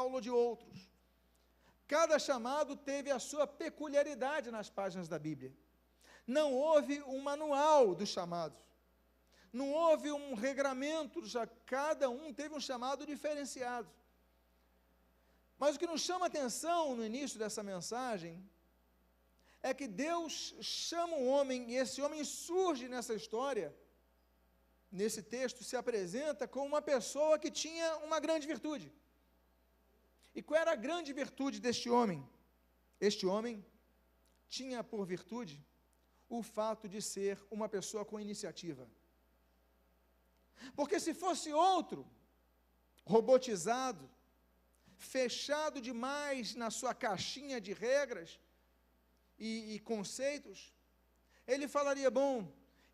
Paulo ou de outros. Cada chamado teve a sua peculiaridade nas páginas da Bíblia. Não houve um manual dos chamados. Não houve um regramento, cada um teve um chamado diferenciado. Mas o que nos chama a atenção no início dessa mensagem é que Deus chama um homem, e esse homem surge nessa história, nesse texto, se apresenta como uma pessoa que tinha uma grande virtude. E qual era a grande virtude deste homem? Este homem tinha por virtude o fato de ser uma pessoa com iniciativa. Porque se fosse outro, robotizado, fechado demais na sua caixinha de regras e conceitos, ele falaria, bom,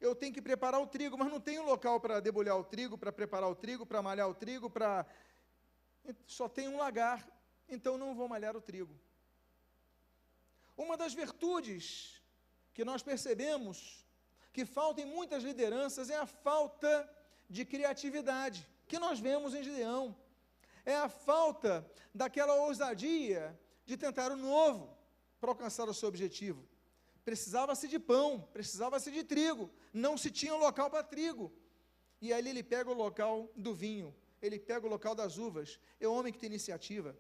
eu tenho que preparar o trigo, mas não tenho local para debulhar o trigo, para preparar o trigo, para malhar o trigo, só tem um lagar, então não vou malhar o trigo. Uma das virtudes que nós percebemos que falta em muitas lideranças é a falta de criatividade, que nós vemos em Gideão. É a falta daquela ousadia de tentar o novo para alcançar o seu objetivo. Precisava-se de pão, precisava-se de trigo, não se tinha local para trigo. E ali ele pega o local do vinho, ele pega o local das uvas, é o homem que tem iniciativa.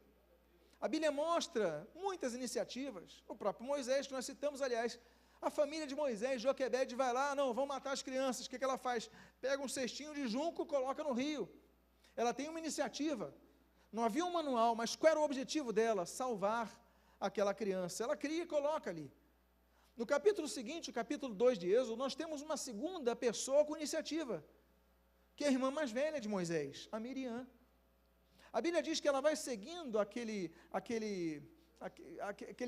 A Bíblia mostra muitas iniciativas, o próprio Moisés, que nós citamos, aliás, a família de Moisés, Joquebede, vai lá, não, vão matar as crianças, o que ela faz? Pega um cestinho de junco, coloca no rio. Ela tem uma iniciativa, não havia um manual, mas qual era o objetivo dela? Salvar aquela criança. Ela cria e coloca ali. No capítulo seguinte, o capítulo 2 de Êxodo, nós temos uma segunda pessoa com iniciativa, que é a irmã mais velha de Moisés, a Miriam. A Bíblia diz que ela vai seguindo aquele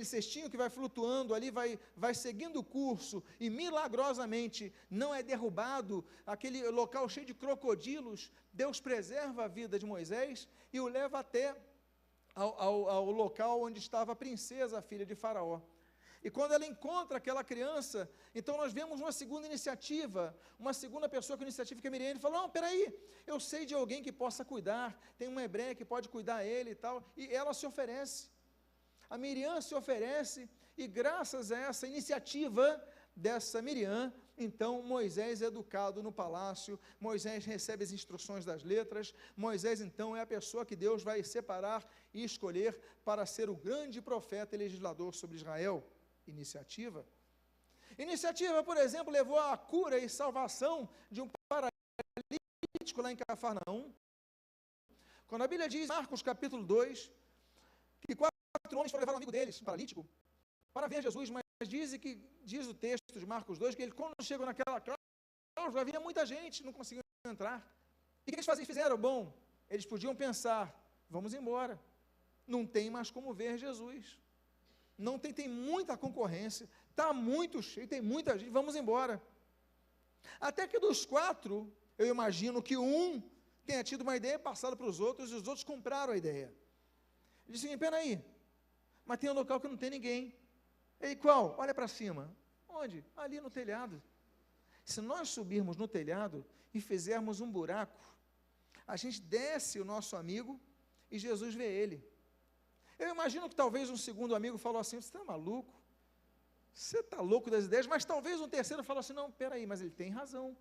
cestinho que vai flutuando ali, vai seguindo o curso, e milagrosamente não é derrubado, aquele local cheio de crocodilos, Deus preserva a vida de Moisés e o leva até ao local onde estava a princesa, a filha de Faraó. E quando ela encontra aquela criança, então nós vemos uma segunda iniciativa, uma segunda pessoa com iniciativa, que é Miriam. Ele fala, não, peraí, eu sei de alguém que possa cuidar, tem uma hebreia que pode cuidar ele e tal, e ela se oferece. A Miriam se oferece, e graças a essa iniciativa dessa Miriam, então Moisés é educado no palácio, Moisés recebe as instruções das letras, Moisés então é a pessoa que Deus vai separar e escolher para ser o grande profeta e legislador sobre Israel. Iniciativa. Iniciativa, por exemplo, levou à cura e salvação de um paralítico lá em Cafarnaum. Quando a Bíblia diz, Marcos capítulo 2, que 4 homens foram levar um amigo deles, um paralítico, para ver Jesus, mas diz o texto de Marcos 2, que ele, quando chegou naquela cláusula, havia muita gente, não conseguiam entrar. E o que eles fizeram? Bom, eles podiam pensar, vamos embora, não tem mais como ver Jesus. Não tem muita concorrência, está muito cheio, tem muita gente, vamos embora. Até que dos 4, eu imagino que um tenha tido uma ideia passada para os outros, e os outros compraram a ideia. Ele disse assim, peraí, mas tem um local que não tem ninguém. Ele, qual? Olha para cima. Onde? Ali no telhado. Se nós subirmos no telhado e fizermos um buraco, a gente desce o nosso amigo e Jesus vê ele. Eu imagino que talvez um segundo amigo falou assim, você está maluco? Você está louco das ideias? Mas talvez um terceiro falou assim, não, peraí, mas ele tem razão.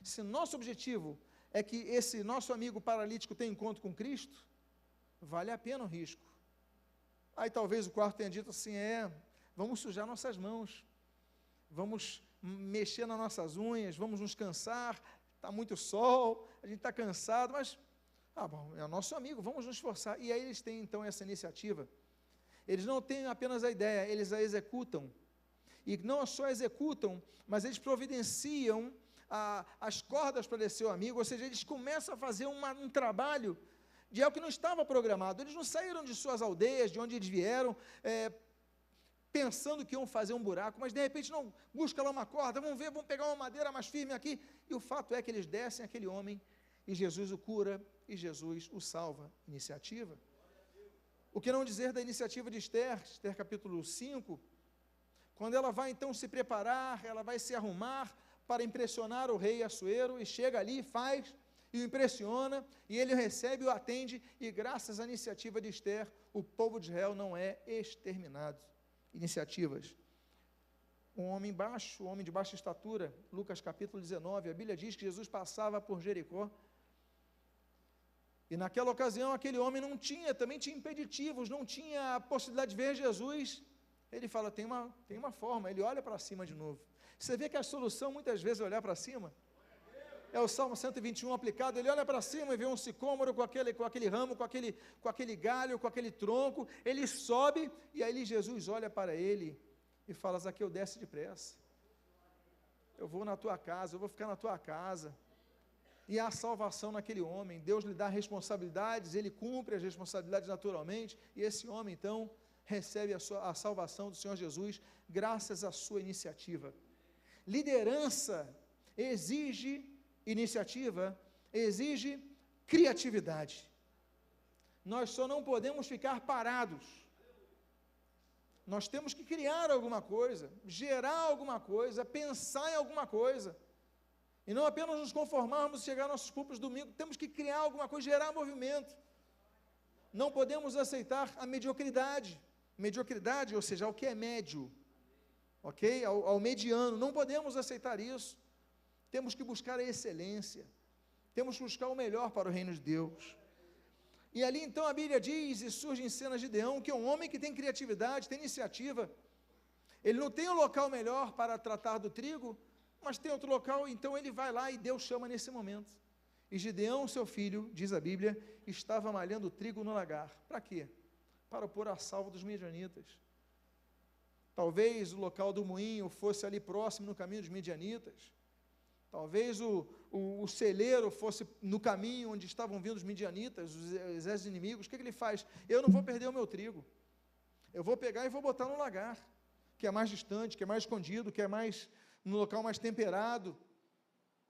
Se nosso objetivo é que esse nosso amigo paralítico tenha encontro com Cristo, vale a pena o risco. Aí talvez o quarto tenha dito assim, vamos sujar nossas mãos, vamos mexer nas nossas unhas, vamos nos cansar, está muito sol, a gente está cansado, mas... bom, é o nosso amigo, vamos nos esforçar. E aí eles têm, então, essa iniciativa. Eles não têm apenas a ideia, eles a executam. E não só executam, mas eles providenciam as cordas para descer o amigo, ou seja, eles começam a fazer um trabalho de algo que não estava programado. Eles não saíram de suas aldeias, de onde eles vieram, pensando que iam fazer um buraco, mas de repente, não, busca lá uma corda, vamos pegar uma madeira mais firme aqui. E o fato é que eles descem aquele homem, e Jesus o cura, e Jesus o salva. Iniciativa. O que não dizer da iniciativa de Esther capítulo 5, quando ela vai então se preparar, ela vai se arrumar para impressionar o rei Assuero, e chega ali, faz, e o impressiona, e ele recebe, o atende, e graças à iniciativa de Esther, o povo de Israel não é exterminado. Iniciativas. Um homem baixo, um homem de baixa estatura, Lucas capítulo 19, a Bíblia diz que Jesus passava por Jericó, e naquela ocasião aquele homem também tinha impeditivos, não tinha a possibilidade de ver Jesus. Ele fala, tem uma forma, ele olha para cima de novo. Você vê que a solução muitas vezes é olhar para cima. É o Salmo 121 aplicado, ele olha para cima e vê um sicômoro com aquele ramo, com aquele galho, com aquele tronco, ele sobe, e aí Jesus olha para ele e fala, Zaqueu, desce depressa, eu vou na tua casa, eu vou ficar na tua casa. E há salvação naquele homem, Deus lhe dá responsabilidades, ele cumpre as responsabilidades naturalmente, e esse homem então recebe a salvação do Senhor Jesus, graças à sua iniciativa. Liderança exige iniciativa, exige criatividade. Nós só não podemos ficar parados, nós temos que criar alguma coisa, gerar alguma coisa, pensar em alguma coisa, e não apenas nos conformarmos, chegar aos nossos púlpitos domingo, temos que criar alguma coisa, gerar movimento. Não podemos aceitar a mediocridade, ou seja, ao que é médio, ok? Ao mediano, não podemos aceitar isso. Temos que buscar a excelência, temos que buscar o melhor para o reino de Deus. E ali então a Bíblia diz, e surge em cena Gideão, que é um homem que tem criatividade, tem iniciativa, ele não tem um local melhor para tratar do trigo, mas tem outro local, então ele vai lá e Deus chama nesse momento. E Gideão, seu filho, diz a Bíblia, estava malhando trigo no lagar. Para quê? Para pôr a salvo dos midianitas. Talvez o local do moinho fosse ali próximo no caminho dos midianitas. Talvez o celeiro fosse no caminho onde estavam vindo os midianitas, os exércitos inimigos. O que ele faz? Eu não vou perder o meu trigo. Eu vou pegar e vou botar no lagar, que é mais distante, que é mais escondido, que é mais no local mais temperado,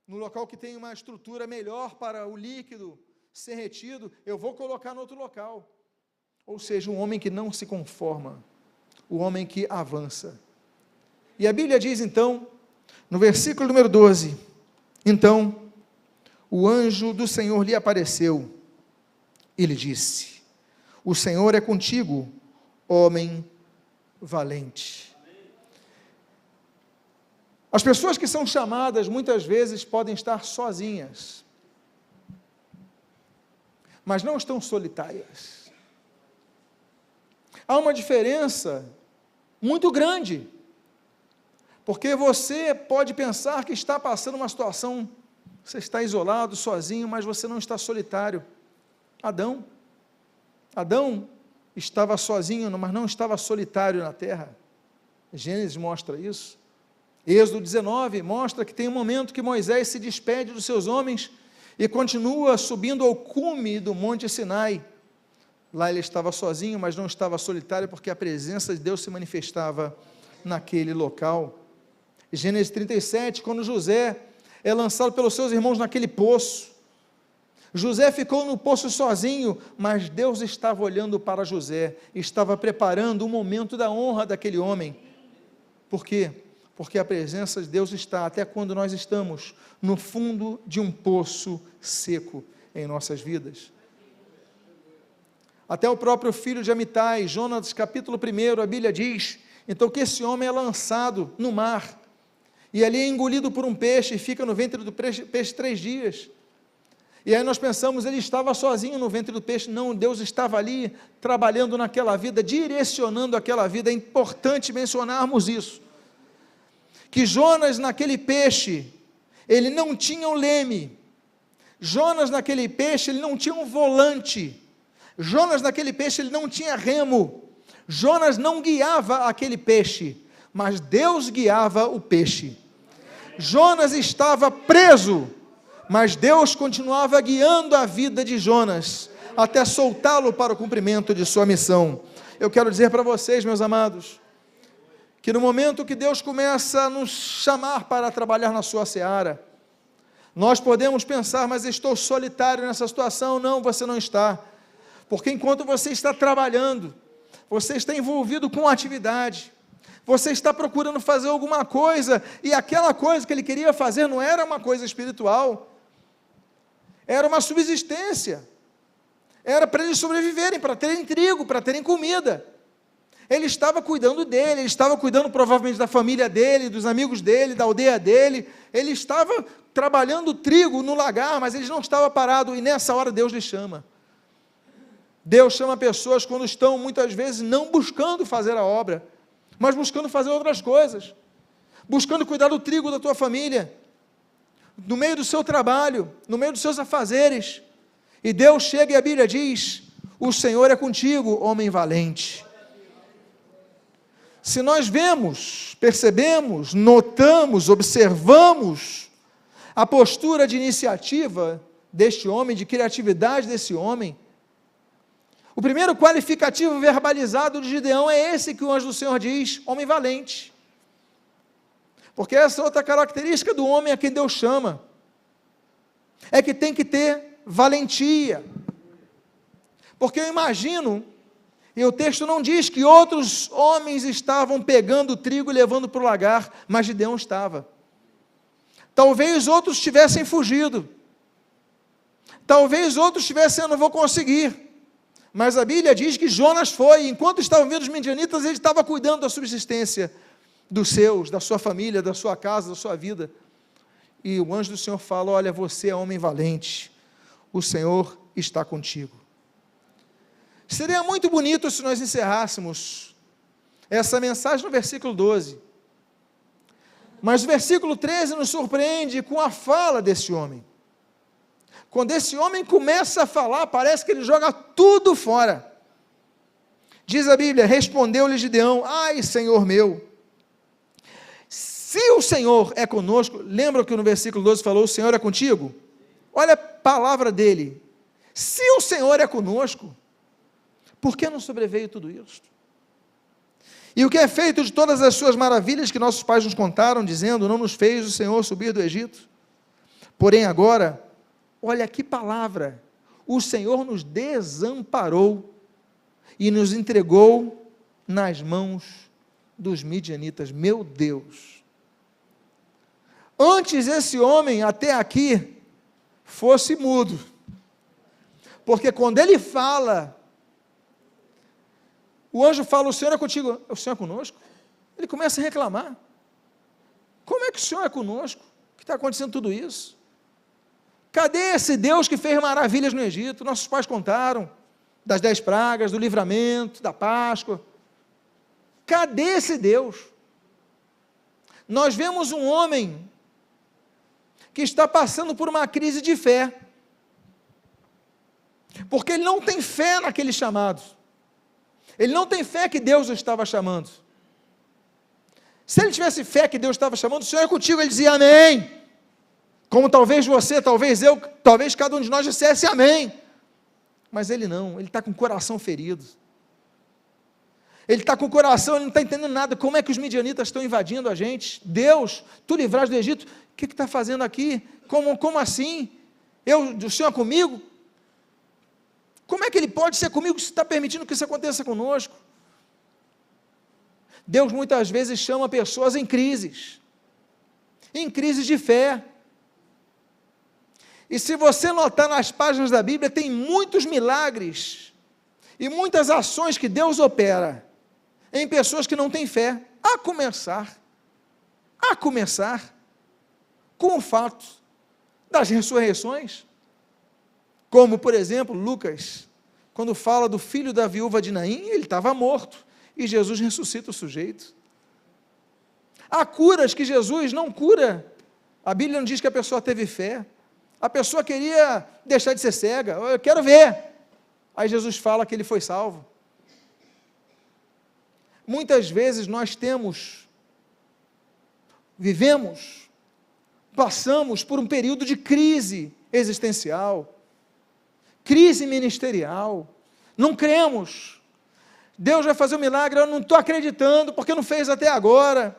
no local que tem uma estrutura melhor para o líquido ser retido, eu vou colocar no outro local. Ou seja, um homem que não se conforma, o homem que avança. E a Bíblia diz então, no versículo número 12, então, o anjo do Senhor lhe apareceu e lhe disse, o Senhor é contigo, homem valente. As pessoas que são chamadas, muitas vezes, podem estar sozinhas, mas não estão solitárias. Há uma diferença muito grande, porque você pode pensar que está passando uma situação, você está isolado, sozinho, mas você não está solitário. Adão estava sozinho, mas não estava solitário na terra. Gênesis mostra isso. Êxodo 19 mostra que tem um momento que Moisés se despede dos seus homens e continua subindo ao cume do Monte Sinai. Lá ele estava sozinho, mas não estava solitário, porque a presença de Deus se manifestava naquele local. Gênesis 37, quando José é lançado pelos seus irmãos naquele poço, José ficou no poço sozinho, mas Deus estava olhando para José, estava preparando o momento da honra daquele homem. Por quê? Porque a presença de Deus está até quando nós estamos no fundo de um poço seco em nossas vidas. Até o próprio filho de Amitai, Jonas capítulo 1, a Bíblia diz, então que esse homem é lançado no mar, e ali é engolido por um peixe, e fica no ventre do peixe 3 dias, e aí nós pensamos, ele estava sozinho no ventre do peixe. Não, Deus estava ali, trabalhando naquela vida, direcionando aquela vida. É importante mencionarmos isso, que Jonas naquele peixe, ele não tinha um leme, Jonas naquele peixe, ele não tinha um volante, Jonas naquele peixe, ele não tinha remo, Jonas não guiava aquele peixe, mas Deus guiava o peixe. Jonas estava preso, mas Deus continuava guiando a vida de Jonas, até soltá-lo para o cumprimento de sua missão. Eu quero dizer para vocês, meus amados, que no momento que Deus começa a nos chamar para trabalhar na sua seara, nós podemos pensar, mas estou solitário nessa situação. Não, você não está, porque enquanto você está trabalhando, você está envolvido com atividade, você está procurando fazer alguma coisa, e aquela coisa que ele queria fazer não era uma coisa espiritual, Era uma subsistência. Era para eles sobreviverem, para terem trigo, para terem comida. Ele estava cuidando dele, ele estava cuidando provavelmente da família dele, dos amigos dele, da aldeia dele. Ele estava trabalhando trigo no lagar, mas ele não estava parado, e nessa hora Deus lhe chama. Deus chama pessoas quando estão, muitas vezes, não buscando fazer a obra, mas buscando fazer outras coisas, buscando cuidar do trigo da tua família, no meio do seu trabalho, no meio dos seus afazeres. E Deus chega e a Bíblia diz: o Senhor é contigo, homem valente. Se nós vemos, percebemos, notamos, observamos a postura de iniciativa deste homem, de criatividade desse homem, o primeiro qualificativo verbalizado de Gideão é esse que o anjo do Senhor diz: homem valente. Porque essa é outra característica do homem a quem Deus chama, é que tem que ter valentia. Porque eu imagino, e o texto não diz que outros homens estavam pegando o trigo e levando para o lagar, mas Gideão estava. Talvez outros tivessem fugido, talvez outros tivessem: eu não vou conseguir. Mas a Bíblia diz que Jonas foi, enquanto estavam vindo os midianitas, ele estava cuidando da subsistência dos seus, da sua família, da sua casa, da sua vida. E o anjo do Senhor fala: olha, você é homem valente, o Senhor está contigo. Seria muito bonito se nós encerrássemos essa mensagem no versículo 12, mas o versículo 13 nos surpreende com a fala desse homem. Quando esse homem começa a falar, parece que ele joga tudo fora. Diz a Bíblia: respondeu-lhe Gideão: ai, Senhor meu, se o Senhor é conosco. Lembra que no versículo 12 falou: o Senhor é contigo? Olha a palavra dele: se o Senhor é conosco, por que não sobreveio tudo isso? E o que é feito de todas as suas maravilhas que nossos pais nos contaram, dizendo: não nos fez o Senhor subir do Egito? Porém agora, olha que palavra: o Senhor nos desamparou e nos entregou nas mãos dos midianitas. Meu Deus! Antes esse homem, até aqui, fosse mudo, porque quando ele fala, o anjo fala: o Senhor é contigo, o Senhor é conosco. Ele começa a reclamar: como é que o Senhor é conosco? Que está acontecendo tudo isso? Cadê esse Deus que fez maravilhas no Egito? Nossos pais contaram das 10 pragas, do livramento, da Páscoa. Cadê esse Deus? Nós vemos um homem que está passando por uma crise de fé, porque ele não tem fé naquele chamado, ele não tem fé que Deus o estava chamando. Se ele tivesse fé que Deus estava chamando: o Senhor é contigo, ele dizia amém, como talvez você, talvez eu, talvez cada um de nós dissesse amém, mas ele não, ele está com o coração ferido, ele está com o coração, ele não está entendendo nada. Como é que os midianitas estão invadindo a gente? Deus, tu livraste do Egito, o que está fazendo aqui? Como assim? O Senhor é comigo? Como é que Ele pode ser comigo se está permitindo que isso aconteça conosco? Deus muitas vezes chama pessoas em crises de fé. E se você notar nas páginas da Bíblia, tem muitos milagres e muitas ações que Deus opera em pessoas que não têm fé, a começar com o fato das ressurreições, como, por exemplo, Lucas, quando fala do filho da viúva de Naim, ele estava morto, e Jesus ressuscita o sujeito. Há curas que Jesus não cura, a Bíblia não diz que a pessoa teve fé, a pessoa queria deixar de ser cega: eu quero ver, aí Jesus fala que ele foi salvo. Muitas vezes nós passamos por um período de crise existencial, crise ministerial, não cremos, Deus vai fazer um milagre, eu não estou acreditando, porque não fez até agora,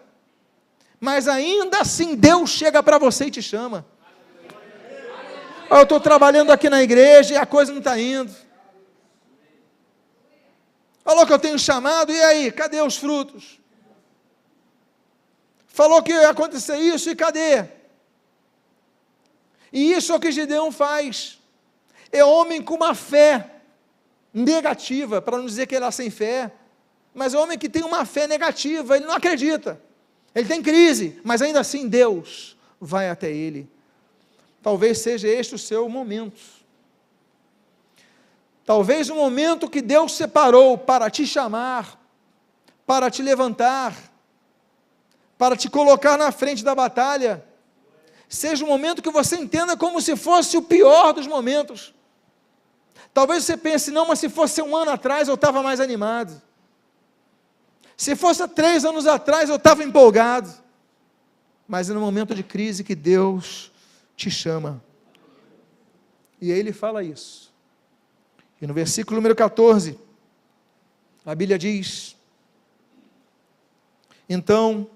mas ainda assim Deus chega para você e te chama. Eu estou trabalhando aqui na igreja e a coisa não está indo, falou que eu tenho chamado, e aí, cadê os frutos? Falou que ia acontecer isso, e cadê? E isso é o que Gideão faz. É homem com uma fé negativa, para não dizer que ele é sem fé, mas é homem que tem uma fé negativa, ele não acredita, ele tem crise, mas ainda assim Deus vai até ele. Talvez seja este o seu momento. Talvez o momento que Deus separou para te chamar, para te levantar, para te colocar na frente da batalha, seja um momento que você entenda como se fosse o pior dos momentos. Talvez você pense, não, mas se fosse 1 ano atrás eu estava mais animado. Se fosse há 3 anos atrás eu estava empolgado. Mas é no momento de crise que Deus te chama. E aí ele fala isso. E no versículo número 14, a Bíblia diz: então,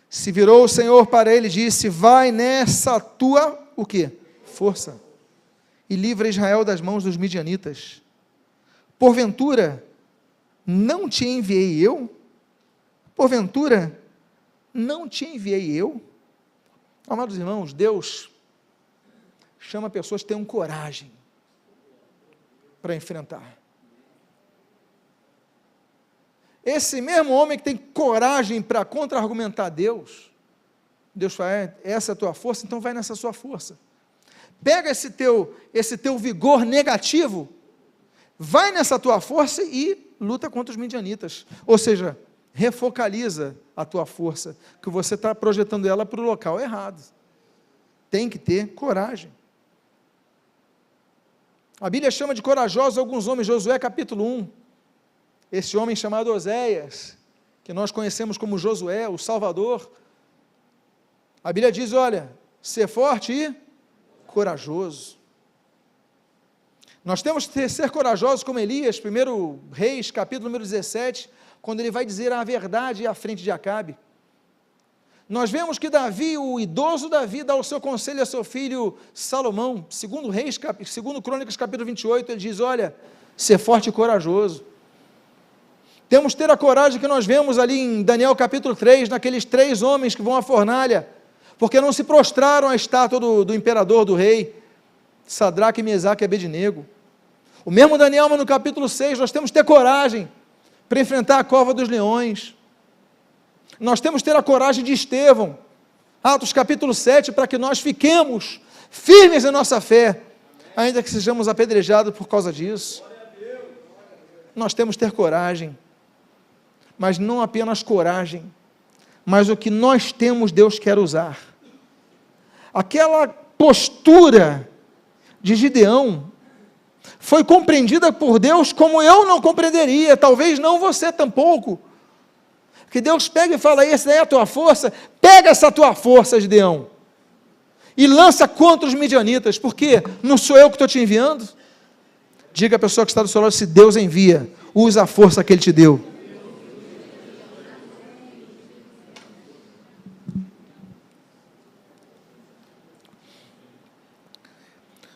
se virou o Senhor para ele e disse: vai nessa tua, o quê? Força, e livra Israel das mãos dos midianitas. Porventura, não te enviei eu? Porventura, não te enviei eu? Amados irmãos, Deus chama pessoas que tenham coragem para enfrentar. Esse mesmo homem que tem coragem para contra-argumentar Deus fala, essa é a tua força, então vai nessa sua força. Pega esse teu vigor negativo, vai nessa tua força e luta contra os midianitas. Ou seja, refocaliza a tua força, que você está projetando ela para o local errado. Tem que ter coragem. A Bíblia chama de corajosos alguns homens, Josué capítulo 1, esse homem chamado Oséias, que nós conhecemos como Josué, o Salvador, a Bíblia diz, olha, ser forte e corajoso. Nós temos que ser corajosos como Elias, 1 Reis, capítulo número 17, quando ele vai dizer a verdade à frente de Acabe. Nós vemos que Davi, o idoso Davi, dá o seu conselho a seu filho Salomão, 2 Crônicas, capítulo 28, ele diz, olha, ser forte e corajoso. Temos que ter a coragem que nós vemos ali em Daniel capítulo 3, naqueles 3 homens que vão à fornalha, porque não se prostraram à estátua do imperador, do rei, Sadraque, Mesaque e Abednego. O mesmo Daniel, mas no capítulo 6, nós temos que ter coragem para enfrentar a cova dos leões. Nós temos que ter a coragem de Estevão, Atos capítulo 7, para que nós fiquemos firmes em nossa fé, ainda que sejamos apedrejados por causa disso. Nós temos que ter coragem, mas não apenas coragem, mas o que nós temos, Deus quer usar. Aquela postura de Gideão foi compreendida por Deus como eu não compreenderia, talvez não você tampouco, que Deus pega e fala, essa é a tua força, pega essa tua força, Gideão, e lança contra os midianitas, porque não sou eu que estou te enviando? Diga à pessoa que está do seu lado, se Deus envia, usa a força que Ele te deu.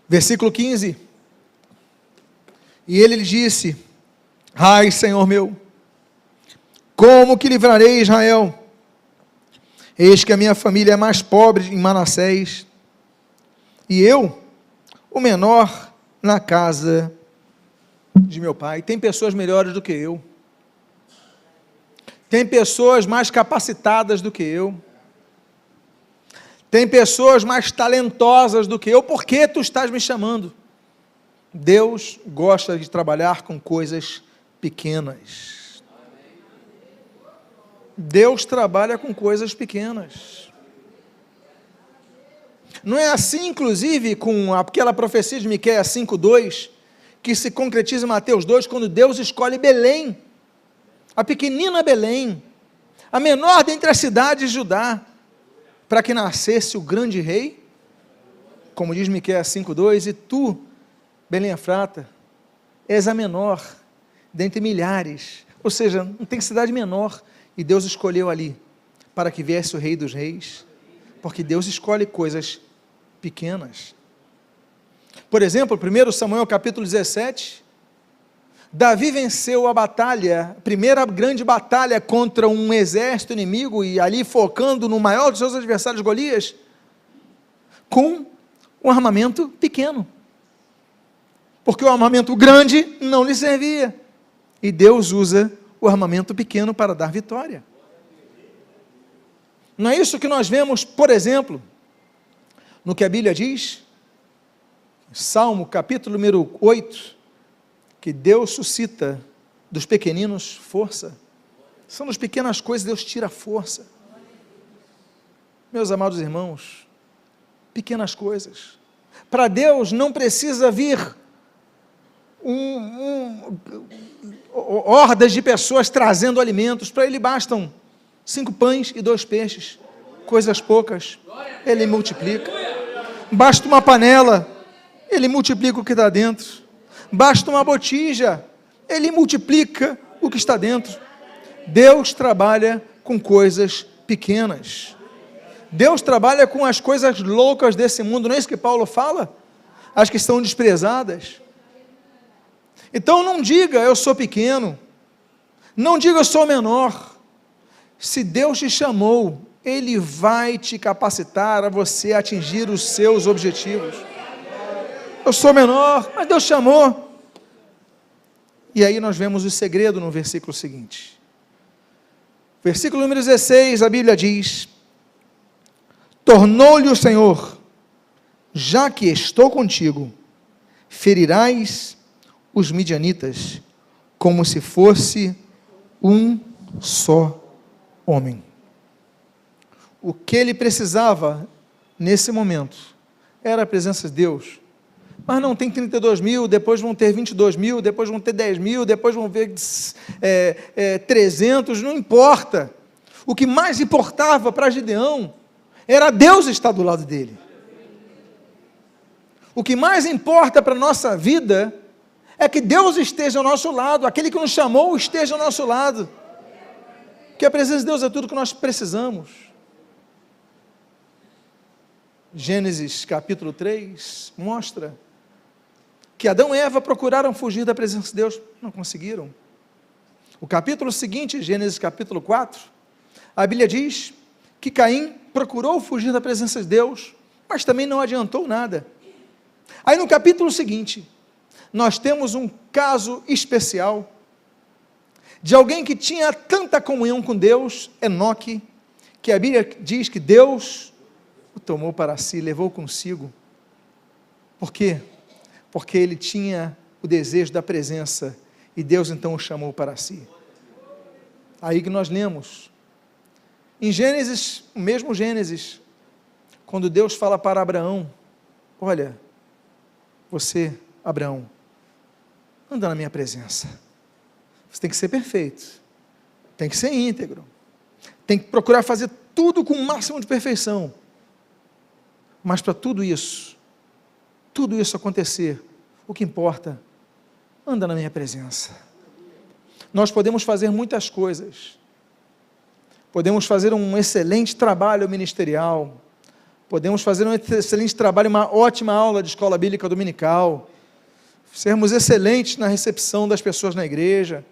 Versículo 15, e ele lhe disse, ai Senhor meu, como que livrarei Israel? Eis que a minha família é mais pobre em Manassés, e eu, o menor na casa de meu pai. Tem pessoas melhores do que eu, tem pessoas mais capacitadas do que eu, tem pessoas mais talentosas do que eu, por que tu estás me chamando? Deus gosta de trabalhar com coisas pequenas. Deus trabalha com coisas pequenas. Não é assim, inclusive, com aquela profecia de Miqueias 5:2, que se concretiza em Mateus 2, quando Deus escolhe Belém, a pequenina Belém, a menor dentre as cidades de Judá, para que nascesse o grande rei, como diz Miqueias 5:2, e tu, Belém Efrata, és a menor dentre milhares, ou seja, não tem cidade menor, e Deus escolheu ali, para que viesse o rei dos reis, porque Deus escolhe coisas pequenas. Por exemplo, 1 Samuel capítulo 17, Davi venceu a batalha, a primeira grande batalha contra um exército inimigo, e ali focando no maior dos seus adversários, Golias, com um armamento pequeno, porque o armamento grande não lhe servia, e Deus usa o armamento pequeno para dar vitória. Não é isso que nós vemos, por exemplo, no que a Bíblia diz, Salmo capítulo número 8, que Deus suscita dos pequeninos força. São das pequenas coisas que Deus tira força. Meus amados irmãos, pequenas coisas. Para Deus não precisa vir hordas de pessoas trazendo alimentos. Para Ele bastam 5 pães e 2 peixes, coisas poucas. Ele multiplica. Basta uma panela, Ele multiplica o que está dentro. Basta uma botija, Ele multiplica o que está dentro. Deus trabalha com coisas pequenas. Deus trabalha com as coisas loucas desse mundo, não é isso que Paulo fala? As que estão desprezadas. Então não diga eu sou pequeno, não diga eu sou menor. Se Deus te chamou, Ele vai te capacitar a você atingir os seus objetivos. Eu sou menor, mas Deus chamou. E aí nós vemos o segredo no versículo seguinte. Versículo número 16, a Bíblia diz: tornou-lhe o Senhor, já que estou contigo, ferirás os midianitas, como se fosse um só homem. O que ele precisava, nesse momento, era a presença de Deus. Mas não tem 32 mil, depois vão ter 22 mil, depois vão ter 10 mil, depois vão ver 300, não importa. O que mais importava para Gideão era Deus estar do lado dele. O que mais importa para a nossa vida é que Deus esteja ao nosso lado, aquele que nos chamou esteja ao nosso lado. Que a presença de Deus é tudo que nós precisamos. Gênesis capítulo 3 mostra que Adão e Eva procuraram fugir da presença de Deus, não conseguiram. O capítulo seguinte, Gênesis capítulo 4, a Bíblia diz que Caim procurou fugir da presença de Deus, mas também não adiantou nada. Aí no capítulo seguinte, nós temos um caso especial, de alguém que tinha tanta comunhão com Deus, Enoque, que a Bíblia diz que Deus o tomou para si, levou consigo. Por quê? Porque ele tinha o desejo da presença, e Deus então o chamou para si. Aí que nós lemos, em Gênesis, o mesmo Gênesis, quando Deus fala para Abraão: olha, você, Abraão, anda na minha presença, você tem que ser perfeito, tem que ser íntegro, tem que procurar fazer tudo com o máximo de perfeição, mas para tudo isso acontecer, o que importa, anda na minha presença. Nós podemos fazer muitas coisas, podemos fazer um excelente trabalho ministerial, podemos fazer um excelente trabalho, uma ótima aula de escola bíblica dominical, sermos excelentes na recepção das pessoas na igreja,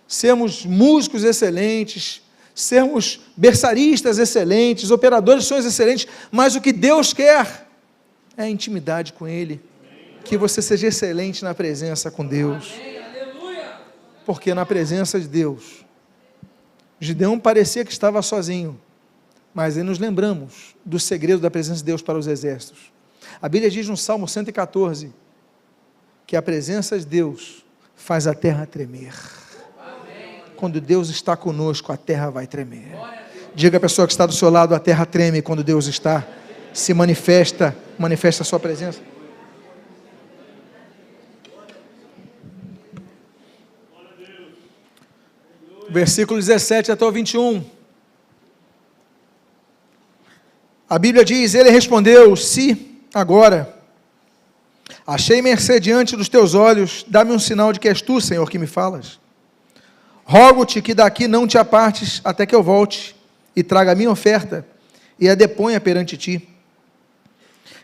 sermos músicos excelentes, sermos berçaristas excelentes, operadores de sonhos excelentes, mas o que Deus quer é a intimidade com Ele, que você seja excelente na presença com Deus, porque na presença de Deus, Gideão parecia que estava sozinho, mas aí nos lembramos do segredo da presença de Deus para os exércitos. A Bíblia diz no Salmo 114, que a presença de Deus faz a terra tremer. Quando Deus está conosco, a terra vai tremer. Diga à pessoa que está do seu lado: a terra treme quando Deus está, se manifesta a sua presença. Versículo 17 até o 21. A Bíblia diz: ele respondeu: se agora achei mercê diante dos teus olhos, dá-me um sinal de que és tu, Senhor, que me falas. Rogo-te que daqui não te apartes até que eu volte e traga a minha oferta e a deponha perante ti.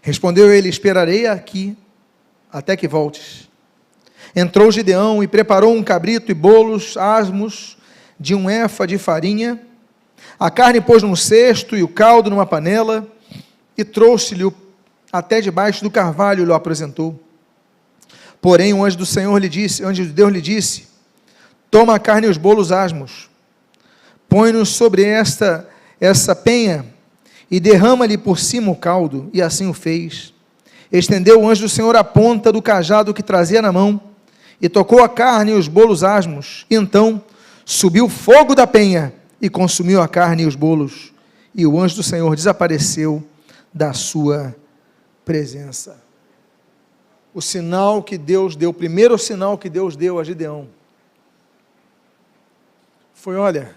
Respondeu ele: esperarei aqui até que voltes. Entrou Gideão e preparou um cabrito e bolos asmos de 1 efa de farinha. A carne pôs num cesto e o caldo numa panela, e trouxe-lhe até debaixo do carvalho lhe apresentou. Porém o anjo do Senhor lhe disse, o anjo de Deus lhe disse: toma a carne e os bolos asmos, põe-nos sobre essa penha, e derrama-lhe por cima o caldo, e assim o fez. Estendeu o anjo do Senhor a ponta do cajado que trazia na mão, e tocou a carne e os bolos asmos, e então subiu fogo da penha, e consumiu a carne e os bolos, e o anjo do Senhor desapareceu da sua presença. O sinal que Deus deu, o primeiro sinal que Deus deu a Gideão, foi: olha,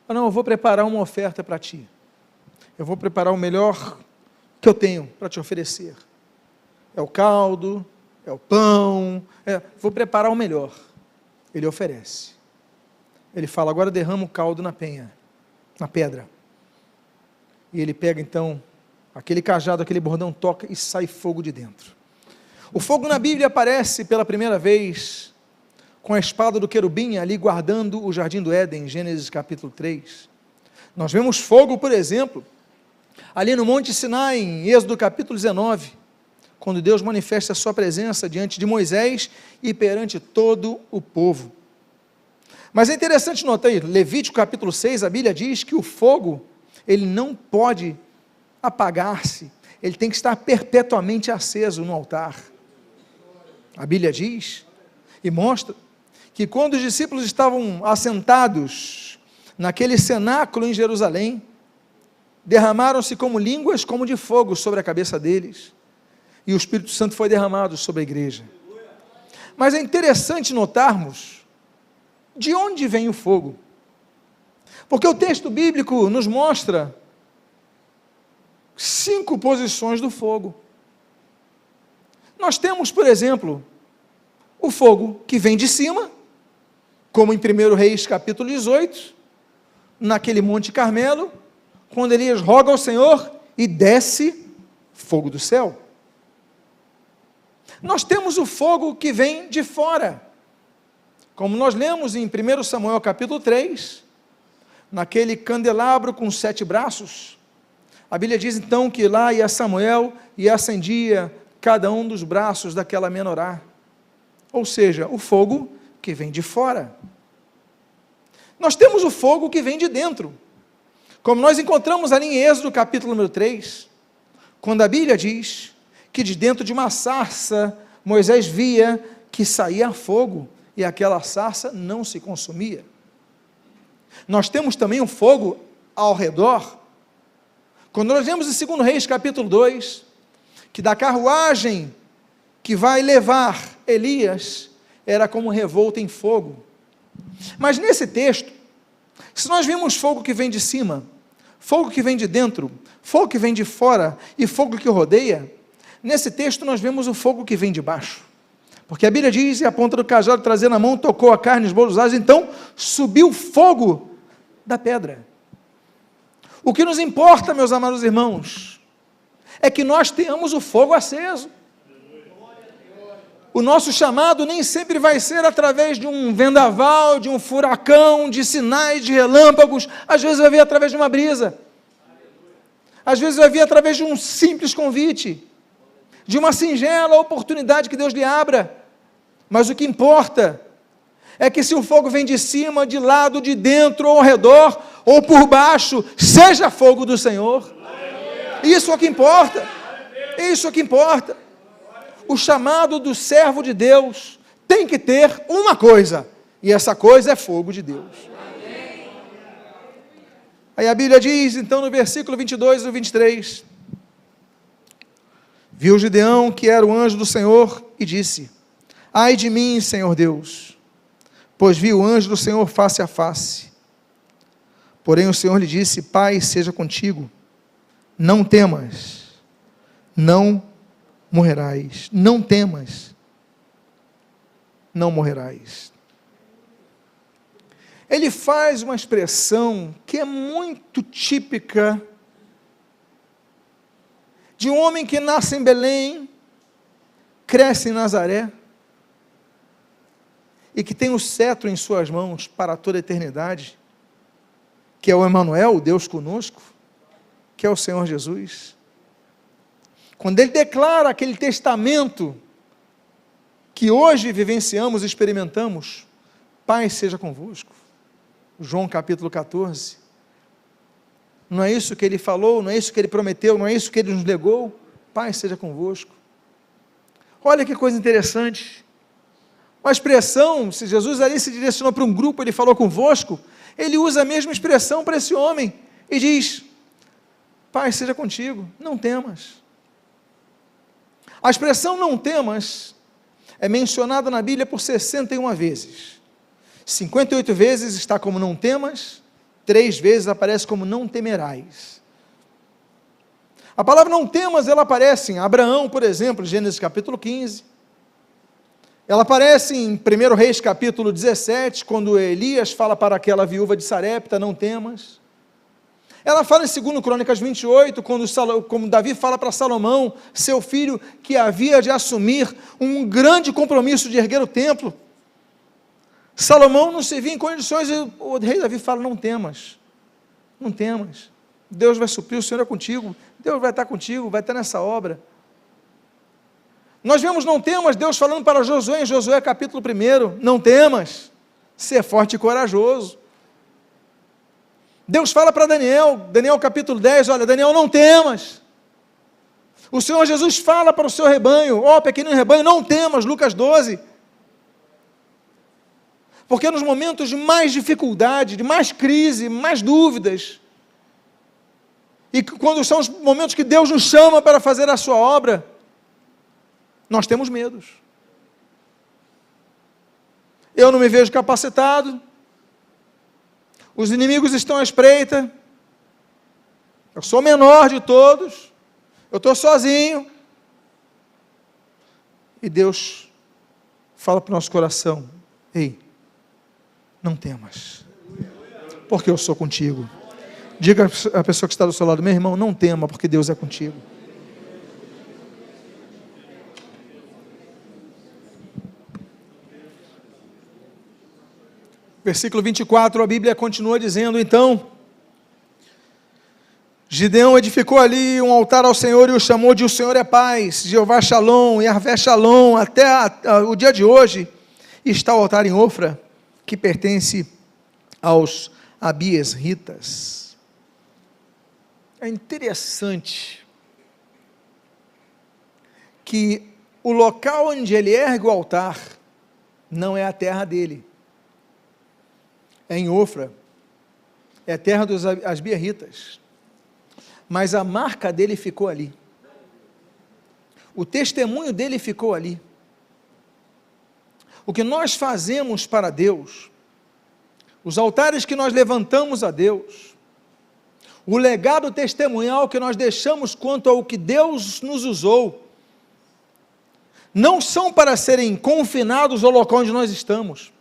eu vou preparar uma oferta para ti, eu vou preparar o melhor que eu tenho para te oferecer, é o caldo, é o pão, vou preparar o melhor. Ele oferece, ele fala: agora derrama o caldo na penha, na pedra, e ele pega então aquele cajado, aquele bordão, toca e sai fogo de dentro. O fogo na Bíblia aparece pela primeira vez com a espada do querubim ali guardando o jardim do Éden, Gênesis capítulo 3. Nós vemos fogo, por exemplo, ali no Monte Sinai, em Êxodo capítulo 19, quando Deus manifesta a sua presença diante de Moisés e perante todo o povo. Mas é interessante notar aí, Levítico capítulo 6, a Bíblia diz que o fogo, ele não pode apagar-se, ele tem que estar perpetuamente aceso no altar. A Bíblia diz e mostra que quando os discípulos estavam assentados naquele cenáculo em Jerusalém, derramaram-se como línguas como de fogo sobre a cabeça deles, e o Espírito Santo foi derramado sobre a igreja. Mas é interessante notarmos de onde vem o fogo, porque o texto bíblico nos mostra 5 posições do fogo. Nós temos, por exemplo, o fogo que vem de cima, como em 1 Reis capítulo 18, naquele Monte Carmelo, quando Elias roga ao Senhor e desce fogo do céu. Nós temos o fogo que vem de fora, como nós lemos em 1 Samuel capítulo 3, naquele candelabro com 7 braços, a Bíblia diz então que lá ia Samuel e acendia cada um dos braços daquela menorá, ou seja, o fogo que vem de fora. Nós temos o fogo que vem de dentro, como nós encontramos ali em Êxodo capítulo número 3, quando a Bíblia diz que de dentro de uma sarça, Moisés via que saía fogo, e aquela sarça não se consumia. Nós temos também um fogo ao redor, quando nós lemos em 2 Reis capítulo 2, que da carruagem que vai levar Elias, era como revolta em fogo. Mas nesse texto, se nós vimos fogo que vem de cima, fogo que vem de dentro, fogo que vem de fora e fogo que rodeia, nesse texto nós vemos o fogo que vem de baixo, porque a Bíblia diz: e a ponta do cajado trazendo na mão, tocou a carne e os bolos asmos, então subiu fogo da pedra. O que nos importa, meus amados irmãos, é que nós tenhamos o fogo aceso. O nosso chamado nem sempre vai ser através de um vendaval, de um furacão, de sinais, de relâmpagos. Às vezes vai vir através de uma brisa, às vezes vai vir através de um simples convite, de uma singela oportunidade que Deus lhe abra. Mas o que importa é que se o fogo vem de cima, de lado, de dentro, ou ao redor, ou por baixo, seja fogo do Senhor. Isso é o que importa. Isso é o que importa. O chamado do servo de Deus tem que ter uma coisa, e essa coisa é fogo de Deus. Aí a Bíblia diz, então, no versículo 22 e 23, viu Gideão que era o anjo do Senhor e disse: ai de mim, Senhor Deus, pois vi o anjo do Senhor face a face. Porém o Senhor lhe disse: paz seja contigo, não temas, não morrerás, não temas, não morrerás. Ele faz uma expressão que é muito típica de um homem que nasce em Belém, cresce em Nazaré, e que tem o cetro em suas mãos para toda a eternidade, que é o Emanuel, o Deus conosco, que é o Senhor Jesus. quando ele declara aquele testamento que hoje vivenciamos e experimentamos, paz seja convosco. João capítulo 14. Não é isso que ele falou, não é isso que ele prometeu, não é isso que ele nos legou? Paz seja convosco. Olha que coisa interessante. Uma expressão, se Jesus ali se direcionou para um grupo, ele falou convosco, ele usa a mesma expressão para esse homem e diz: paz seja contigo, não temas. A expressão não temas é mencionada na Bíblia por 61 vezes. 58 vezes está como não temas, 3 vezes aparece como não temerás. A palavra não temas, ela aparece em Abraão, por exemplo, Gênesis capítulo 15. Ela aparece em 1 Reis capítulo 17, quando Elias fala para aquela viúva de Sarepta, não temas. Ela fala em 2 Crônicas 28, como Davi fala para Salomão, seu filho, que havia de assumir um grande compromisso de erguer o templo. Salomão não se via em condições, e o rei Davi fala, não temas, não temas, Deus vai suprir, o Senhor é contigo, Deus vai estar contigo, vai estar nessa obra. Nós vemos não temas, Deus falando para Josué, em Josué capítulo 1, não temas, ser forte e corajoso. Deus fala para Daniel, Daniel capítulo 10, olha, Daniel, não temas. O Senhor Jesus fala para o seu rebanho, ó pequeno rebanho, não temas, Lucas 12. Porque nos momentos de mais dificuldade, de mais crise, mais dúvidas, e quando são os momentos que Deus nos chama para fazer a sua obra, nós temos medos. Eu não me vejo capacitado, os inimigos estão à espreita, eu sou o menor de todos, eu estou sozinho, e Deus fala para o nosso coração, ei, não temas, porque eu sou contigo. Diga à pessoa que está do seu lado, meu irmão, não tema, porque Deus é contigo. Versículo 24, a Bíblia continua dizendo, então, Gideão edificou ali um altar ao Senhor e o chamou de o Senhor é paz, Jeová Shalom, Yahvé Shalom, até o dia de hoje, está o altar em Ofra, que pertence aos abiesritas. É interessante que o local onde ele ergue o altar não é a terra dele, é em Ofra, é a terra dos abiesritas, mas a marca dele ficou ali, o testemunho dele ficou ali. O que nós fazemos para Deus, os altares que nós levantamos a Deus, o legado testemunhal que nós deixamos quanto ao que Deus nos usou, não são para serem confinados ao local onde nós estamos,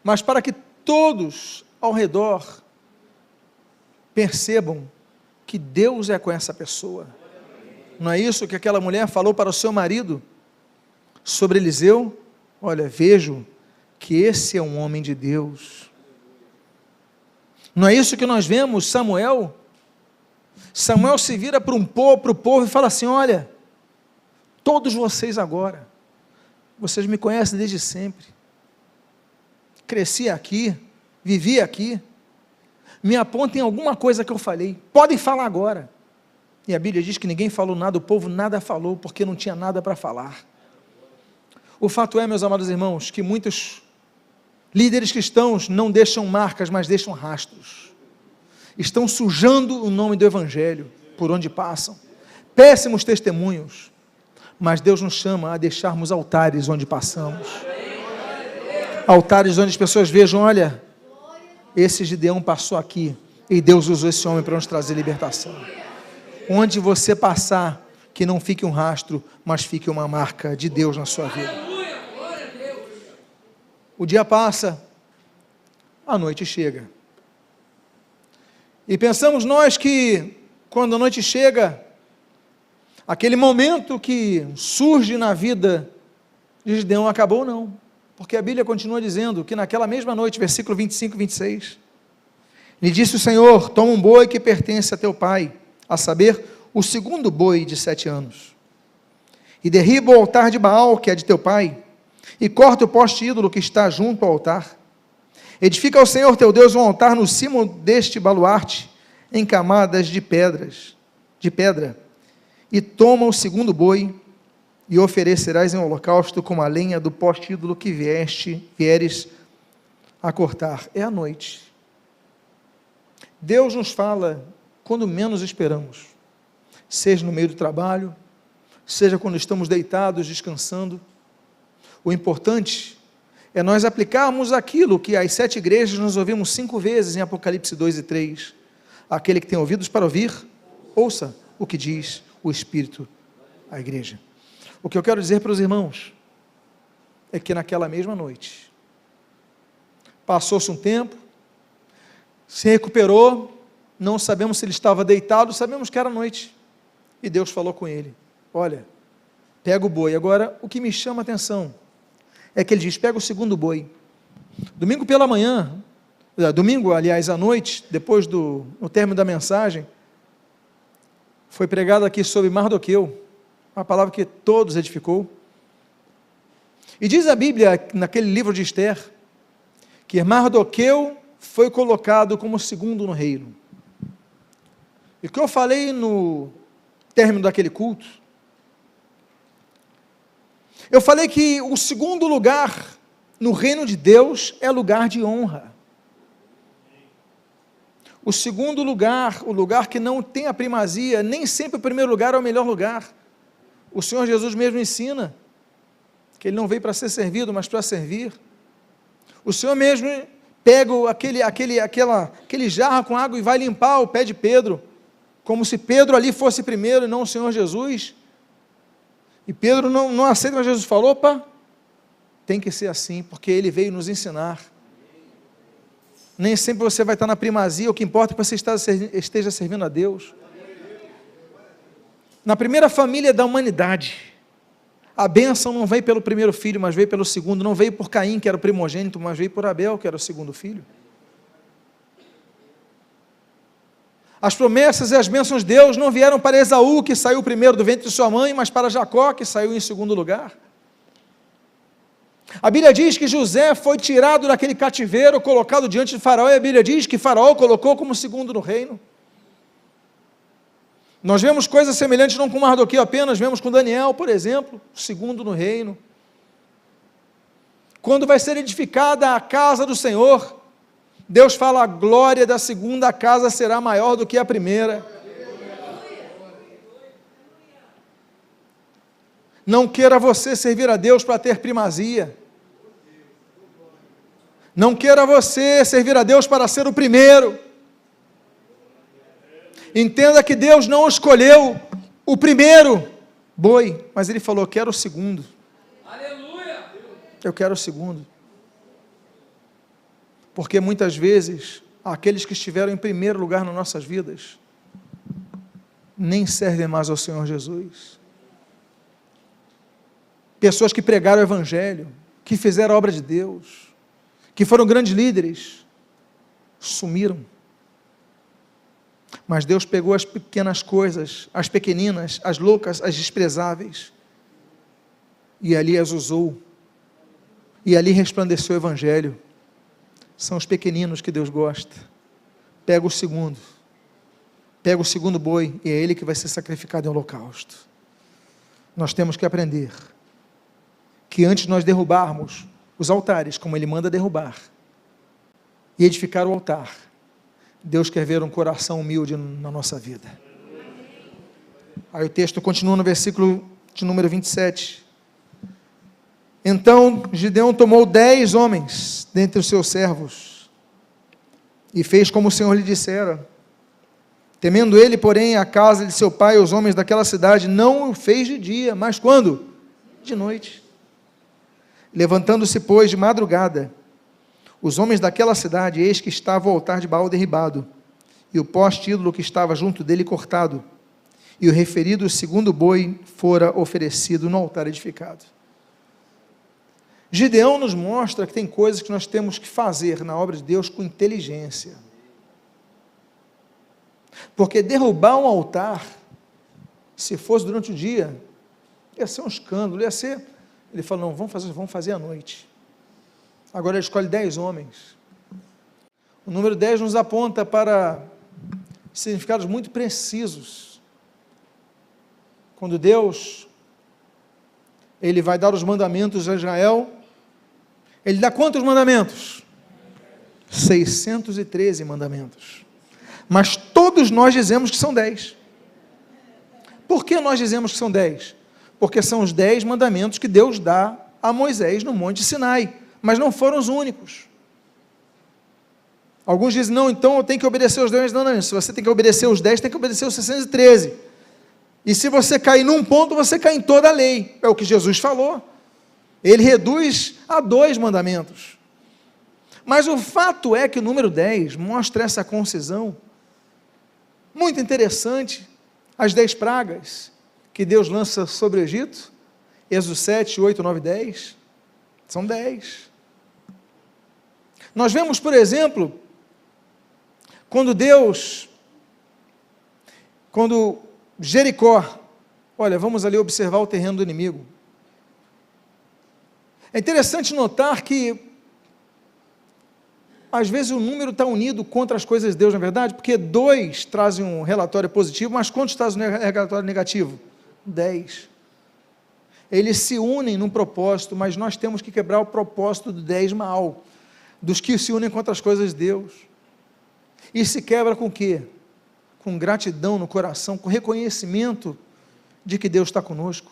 mas para que todos ao redor percebam que Deus é com essa pessoa. Não é isso que aquela mulher falou para o seu marido sobre Eliseu? Olha, vejo que esse é um homem de Deus. Não é isso que nós vemos Samuel? Samuel se vira para o povo e fala assim, olha, todos vocês agora, vocês me conhecem desde sempre, cresci aqui, vivi aqui, me apontem alguma coisa que eu falei, podem falar agora. E a Bíblia diz que ninguém falou nada, o povo nada falou, porque não tinha nada para falar. O fato é, meus amados irmãos, que muitos líderes cristãos não deixam marcas, mas deixam rastros. Estão sujando o nome do Evangelho por onde passam. Péssimos testemunhos. Mas Deus nos chama a deixarmos altares onde passamos. Altares onde as pessoas vejam, olha, esse Gideão passou aqui e Deus usou esse homem para nos trazer libertação. Onde você passar, que não fique um rastro, mas fique uma marca de Deus na sua vida. O dia passa, a noite chega. E pensamos nós que, quando a noite chega, aquele momento que surge na vida de Gideão acabou, não. Porque a Bíblia continua dizendo que naquela mesma noite, versículo 25 e 26, lhe disse o Senhor, toma um boi que pertence a teu pai, a saber, o segundo boi de 7 anos, e derriba o altar de Baal, que é de teu pai, e corta o poste ídolo que está junto ao altar. Edifica ao Senhor teu Deus um altar no cimo deste baluarte, em camadas de pedra, e toma o segundo boi, e oferecerás em holocausto com a lenha do poste ídolo que vieres a cortar. É a noite. Deus nos fala quando menos esperamos, seja no meio do trabalho, seja quando estamos deitados, descansando. O importante é nós aplicarmos aquilo que as 7 igrejas nós ouvimos 5 vezes em Apocalipse 2 e 3. Aquele que tem ouvidos para ouvir, ouça o que diz o Espírito à igreja. O que eu quero dizer para os irmãos é que naquela mesma noite, passou-se um tempo, se recuperou, não sabemos se ele estava deitado, sabemos que era noite, e Deus falou com ele: olha, pega o boi. Agora, o que me chama a atenção é que ele diz: pega o segundo boi. Domingo pela manhã, domingo, aliás, à noite, depois no término da mensagem, foi pregado aqui sobre Mardoqueu, uma palavra que todos edificou. E diz a Bíblia, naquele livro de Esther, que Mardoqueu foi colocado como segundo no reino. E o que eu falei no término daquele culto, eu falei que o segundo lugar no reino de Deus é lugar de honra. O segundo lugar, o lugar que não tem a primazia, nem sempre o primeiro lugar é o melhor lugar. O Senhor Jesus mesmo ensina que Ele não veio para ser servido, mas para servir. O Senhor mesmo pega aquele jarro com água e vai limpar o pé de Pedro, como se Pedro ali fosse primeiro e não o Senhor Jesus. E Pedro não aceita, mas Jesus falou: opa, tem que ser assim, porque Ele veio nos ensinar. Nem sempre você vai estar na primazia, o que importa é que você esteja servindo a Deus. Na primeira família da humanidade, a bênção não veio pelo primeiro filho, mas veio pelo segundo. Não veio por Caim, que era o primogênito, mas veio por Abel, que era o segundo filho. As promessas e as bênçãos de Deus não vieram para Esaú, que saiu primeiro do ventre de sua mãe, mas para Jacó, que saiu em segundo lugar. A Bíblia diz que José foi tirado daquele cativeiro, colocado diante de Faraó, e a Bíblia diz que Faraó o colocou como segundo no reino. Nós vemos coisas semelhantes não com Mardoqueu apenas, vemos com Daniel, por exemplo, segundo no reino. Quando vai ser edificada a casa do Senhor, Deus fala: a glória da segunda casa será maior do que a primeira. Não queira você servir a Deus para ter primazia. Não queira você servir a Deus para ser o primeiro. Entenda que Deus não escolheu o primeiro boi, mas Ele falou: quero o segundo. Aleluia! Eu quero o segundo. Porque muitas vezes, aqueles que estiveram em primeiro lugar nas nossas vidas, nem servem mais ao Senhor Jesus. Pessoas que pregaram o Evangelho, que fizeram a obra de Deus, que foram grandes líderes, sumiram. Mas Deus pegou as pequenas coisas, as pequeninas, as loucas, as desprezáveis, e ali as usou, e ali resplandeceu o Evangelho. São os pequeninos que Deus gosta. Pega o segundo boi, e é ele que vai ser sacrificado em holocausto. Nós temos que aprender que antes de nós derrubarmos os altares, como Ele manda derrubar, e edificar o altar, Deus quer ver um coração humilde na nossa vida. Aí o texto continua no versículo de número 27. Então Gideão tomou 10 homens dentre os seus servos, e fez como o Senhor lhe dissera. Temendo ele, porém, a casa de seu pai e os homens daquela cidade, não o fez de dia, mas quando? De noite. Levantando-se, pois, de madrugada, os homens daquela cidade, eis que estava o altar de Baal derribado, e o poste ídolo que estava junto dele cortado, e o referido segundo boi fora oferecido no altar edificado. Gideão nos mostra que tem coisas que nós temos que fazer na obra de Deus com inteligência. Porque derrubar um altar Se fosse durante o dia, ia ser um escândalo, ia ser... Ele falou, não, vamos fazer à noite. Agora ele escolhe 10 homens. O número 10 nos aponta para significados muito precisos. Quando Deus, Ele vai dar os mandamentos a Israel, Ele dá quantos mandamentos? 613 mandamentos. Mas todos nós dizemos que são 10. Por que nós dizemos que são 10? Porque são os 10 mandamentos que Deus dá a Moisés no Monte Sinai, mas não foram os únicos. Alguns dizem, não, então eu tenho que obedecer os 10 mandamentos. Se você tem que obedecer os 10, tem que obedecer os 613. E se você cair num ponto, você cai em toda a lei. É o que Jesus falou. Ele reduz a 2 mandamentos. Mas o fato é que o número 10 mostra essa concisão muito interessante. As 10 pragas que Deus lança sobre o Egito, Êxodo 7, 8, 9, 10, são 10. Nós vemos, por exemplo, quando Jericó, olha, vamos ali observar o terreno do inimigo. É interessante notar que, às vezes o número está unido contra as coisas de Deus, na verdade, porque 2 trazem um relatório positivo, mas quantos trazem um relatório negativo? 10. Eles se unem num propósito, mas nós temos que quebrar o propósito do 10 mal, dos que se unem contra as coisas de Deus. E se quebra com o quê? Com gratidão no coração, com reconhecimento de que Deus está conosco.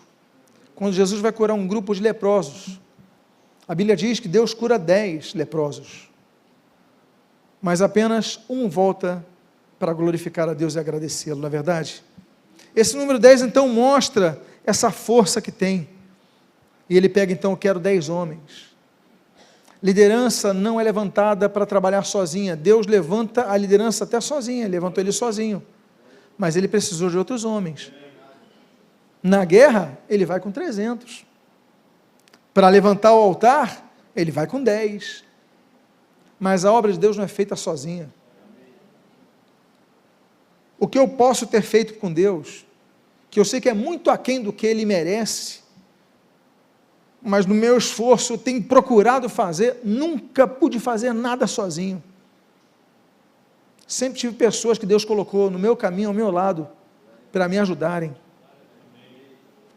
Quando Jesus vai curar um grupo de leprosos, a Bíblia diz que Deus cura 10 leprosos, mas apenas um volta para glorificar a Deus e agradecê-lo, não é verdade? Esse número 10 então mostra essa força que tem, e ele pega então, eu quero 10 homens. Liderança não é levantada para trabalhar sozinha, Deus levanta a liderança até sozinha, levantou ele sozinho, mas ele precisou de outros homens. Na guerra, ele vai com 300, para levantar o altar, ele vai com 10, mas a obra de Deus não é feita sozinha. O que eu posso ter feito com Deus, que eu sei que é muito aquém do que Ele merece, mas no meu esforço eu tenho procurado fazer, nunca pude fazer nada sozinho. Sempre tive pessoas que Deus colocou no meu caminho, ao meu lado, para me ajudarem.